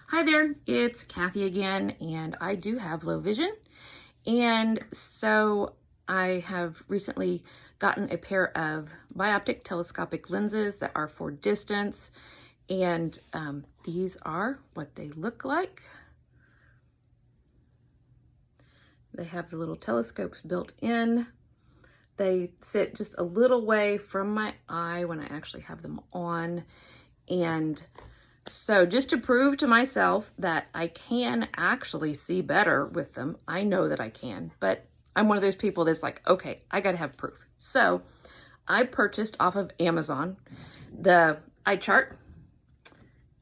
Hi there, it's Kathy again, and I do have low vision. And so I have recently gotten a pair of bioptic telescopic lenses that are for distance. And these are what they look like. They have the little telescopes built in. They sit just a little way from my eye when I actually have them on. And so just to prove to myself that I can actually see better with them, I know that I can, but I'm one of those people that's like, okay, I got to have proof. So I purchased off of Amazon the eye chart.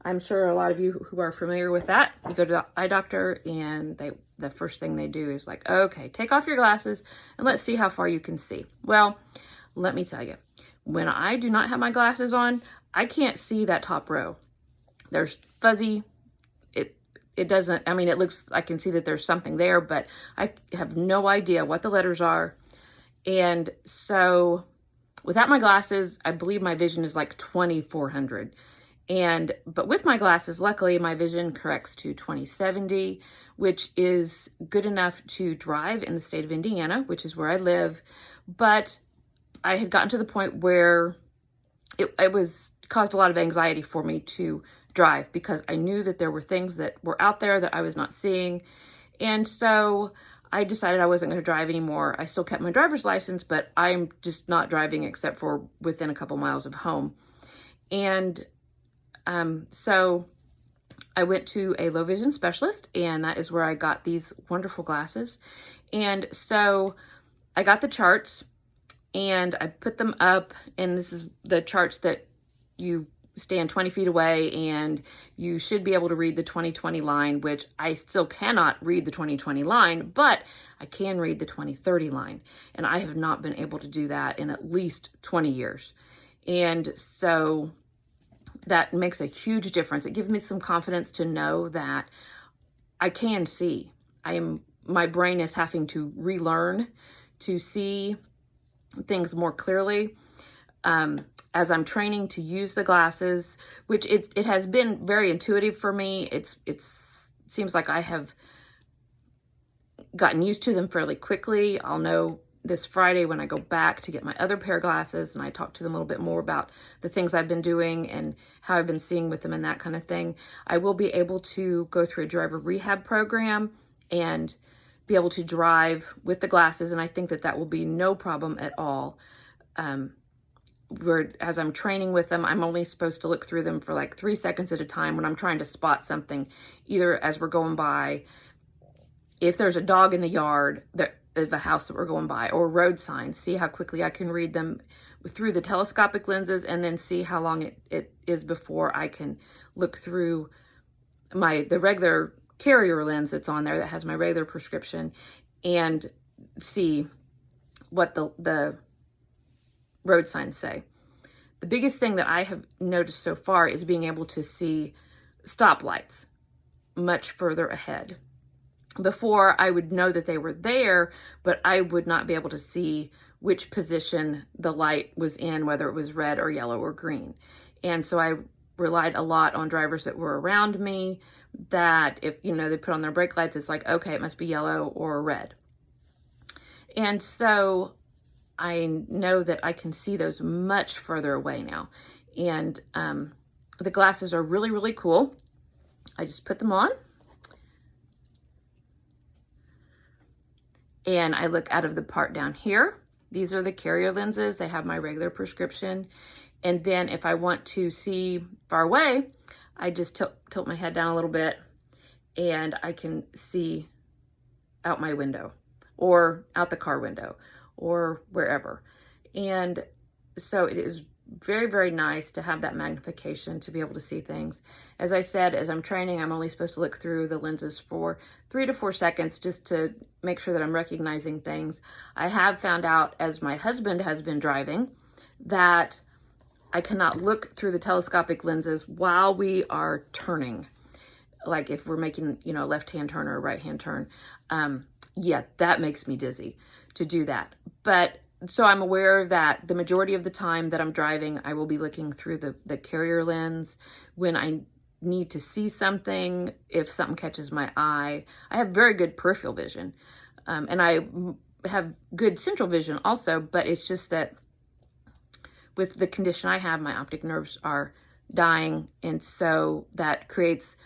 I'm sure a lot of you who are familiar with that, you go to the eye doctor and the first thing they do is like, okay, take off your glasses and let's see how far you can see. Well, let me tell you, when I do not have my glasses on, I can't see that top row. There's fuzzy, it doesn't, I mean, it looks, I can see that there's something there, but I have no idea what the letters are. And so without my glasses, I believe my vision is like 2400. But with my glasses, luckily my vision corrects to 20/70, which is good enough to drive in the state of Indiana, which is where I live. But I had gotten to the point where it was caused a lot of anxiety for me to drive because I knew that there were things that were out there that I was not seeing. And so I decided I wasn't going to drive anymore. I still kept my driver's license, but I'm just not driving except for within a couple miles of home. And so I went to a low vision specialist, and that is where I got these wonderful glasses. And so I got the charts and I put them up, and this is the charts that you stand 20 feet away and you should be able to read the 20/20 line, which I still cannot read the 20/20 line, but I can read the 20/30 line. And I have not been able to do that in at least 20 years. And so that makes a huge difference. It gives me some confidence to know that I can see. My brain is having to relearn to see things more clearly. As I'm training to use the glasses, which it has been very intuitive for me. It seems like I have gotten used to them fairly quickly. I'll know this Friday when I go back to get my other pair of glasses and I talk to them a little bit more about the things I've been doing and how I've been seeing with them and that kind of thing. I will be able to go through a driver rehab program and be able to drive with the glasses, and I think that that will be no problem at all. As I'm training with them, I'm only supposed to look through them for like 3 seconds at a time when I'm trying to spot something, either as we're going by, if there's a dog in the yard of a house that we're going by, or road signs, see how quickly I can read them through the telescopic lenses, and then see how long it is before I can look through the regular carrier lens that's on there that has my regular prescription and see what the road signs say. The biggest thing that I have noticed so far is being able to see stoplights much further ahead. Before, I would know that they were there, but I would not be able to see which position the light was in, whether it was red or yellow or green. And so I relied a lot on drivers that were around me, that if, they put on their brake lights, it's like, okay, it must be yellow or red. And so I know that I can see those much further away now. And the glasses are really, really cool. I just put them on. And I look out of the part down here. These are the carrier lenses. They have my regular prescription. And then if I want to see far away, I just tilt my head down a little bit and I can see out my window or out the car window or wherever. And so it is very, very nice to have that magnification to be able to see things. As I said, as I'm training, I'm only supposed to look through the lenses for 3 to 4 seconds just to make sure that I'm recognizing things. I have found out, as my husband has been driving, that I cannot look through the telescopic lenses while we are turning. Like if we're making, a left-hand turn or a right-hand turn. Yeah, that makes me dizzy to do that. But so I'm aware that the majority of the time that I'm driving, I will be looking through the carrier lens. When I need to see something, if something catches my eye. I have very good peripheral vision, and I have good central vision also, but it's just that with the condition I have, my optic nerves are dying, and so that creates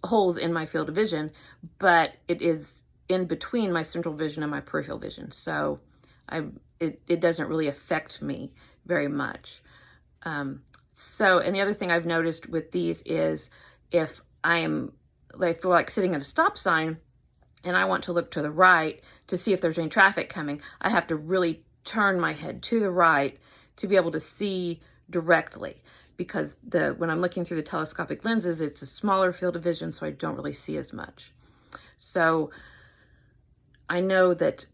holes in my field of vision, but it is in between my central vision and my peripheral vision, so it doesn't really affect me very much. So, and the other thing I've noticed with these is if I feel like sitting at a stop sign and I want to look to the right to see if there's any traffic coming, I have to really turn my head to the right to be able to see directly, because when I'm looking through the telescopic lenses, it's a smaller field of vision, so I don't really see as much. So I know that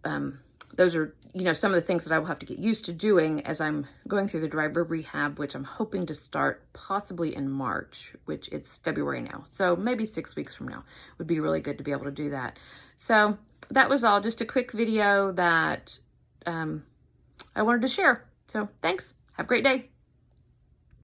those are, some of the things that I will have to get used to doing as I'm going through the driver rehab, which I'm hoping to start possibly in March, which it's February now. So maybe 6 weeks from now would be really good to be able to do that. So that was all, just a quick video that I wanted to share. So thanks. Have a great day.